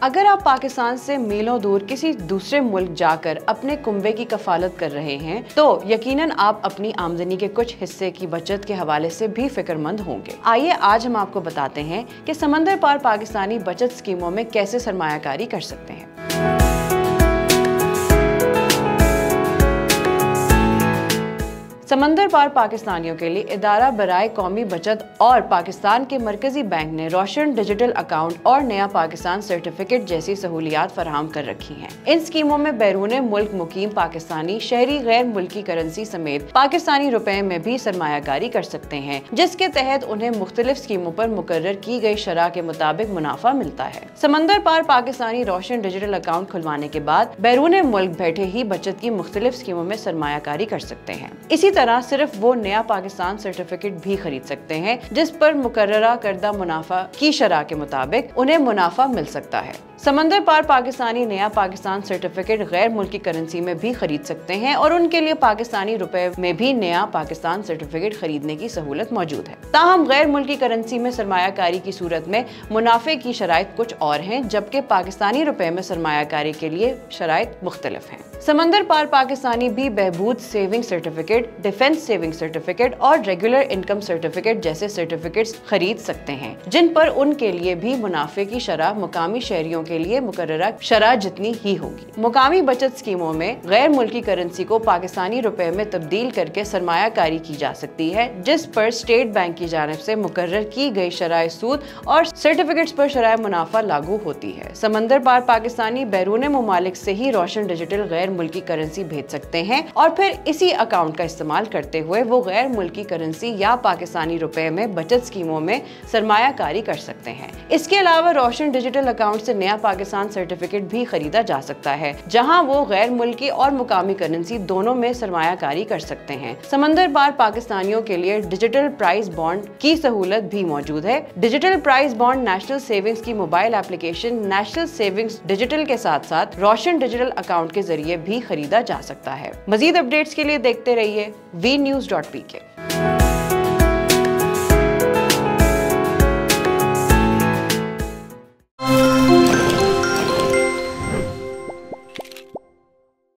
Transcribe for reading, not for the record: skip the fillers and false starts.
अगर आप पाकिस्तान से मीलों दूर किसी दूसरे मुल्क जाकर अपने कुंबे की कफालत कर रहे हैं तो यकीनन आप अपनी आमदनी के कुछ हिस्से की बचत के हवाले से भी फिक्रमंद होंगे। आइए आज हम आपको बताते हैं कि समंदर पार पाकिस्तानी बचत स्कीमों में कैसे सरमायाकारी कर सकते हैं। समंदर पार पाकिस्तानियों के लिए इदारा बराए कौमी बचत और पाकिस्तान के मरकजी बैंक ने रोशन डिजिटल अकाउंट और नया पाकिस्तान सर्टिफिकेट जैसी सहूलियात फराहम कर रखी हैं। इन स्कीमों में बैरून मुल्क मुकीम पाकिस्तानी शहरी गैर मुल्की करेंसी समेत पाकिस्तानी रुपए में भी सरमायाकारी कर सकते हैं, जिसके तहत उन्हें मुख्तलिफ स्कीमों पर मुकर्रर की गई शरह के मुताबिक मुनाफा मिलता है। समंदर पार पाकिस्तानी रोशन डिजिटल अकाउंट खुलवाने के बाद बैरून मुल्क बैठे ही बचत की मुख्तलिफ स्कीमों में सरमायाकारी कर सकते हैं। इसी तरह सिर्फ वो नया पाकिस्तान सर्टिफिकेट भी खरीद सकते हैं जिस पर मुकर्ररा करदा मुनाफा की शरह के मुताबिक उन्हें मुनाफा मिल सकता है। समंदर पार पाकिस्तानी नया पाकिस्तान सर्टिफिकेट गैर मुल्की करेंसी में भी खरीद सकते हैं और उनके लिए पाकिस्तानी रुपए में भी नया पाकिस्तान सर्टिफिकेट खरीदने की सहूलत मौजूद है। ताहम गैर मुल्की करेंसी में सरमायाकारी की सूरत में मुनाफे की शराइत कुछ और हैं, जबकि पाकिस्तानी रुपए में सरमायाकारी के लिए शराइत मुख्तलिफ हैं। समंदर पार पाकिस्तानी भी बहबूद saving certificate, defence saving certificate और रेगुलर इनकम सर्टिफिकेट जैसे सर्टिफिकेट्स खरीद सकते हैं, जिन पर उनके लिए भी मुनाफे की शरह मुकामी शहरियों के लिए मुकर्ररा शरह जितनी ही होगी। मुकामी बचत स्कीमों में गैर मुल्की करेंसी को पाकिस्तानी रुपए में तब्दील करके सरमायाकारी की जा सकती है, जिस पर स्टेट बैंक की जानिब से मुकर्रर की गई शरह सूद और सर्टिफिकेट्स पर शरह मुनाफा लागू होती है। समंदर पार पाकिस्तानी बैरून मुमालिक से ही रोशन डिजिटल गैर मुल्की करेंसी भेज सकते हैं और फिर इसी अकाउंट का इस्तेमाल करते हुए वो गैर मुल्की करेंसी या पाकिस्तानी रुपए में बचत स्कीमों में सरमायाकारी कर सकते हैं। इसके अलावा रोशन डिजिटल अकाउंट से नया पाकिस्तान सर्टिफिकेट भी खरीदा जा सकता है, जहां वो गैर मुल्की और मुकामी करेंसी दोनों में सरमायाकारी कर सकते हैं। समंदर पार पाकिस्तानियों के लिए डिजिटल प्राइस बॉन्ड की सहूलत भी मौजूद है। Digital prize bond national savings की mobile application national savings digital के साथ साथ रोशन डिजिटल अकाउंट के जरिए भी खरीदा जा सकता है। मजीद अपडेट्स के लिए देखते रहिए vnews.pk।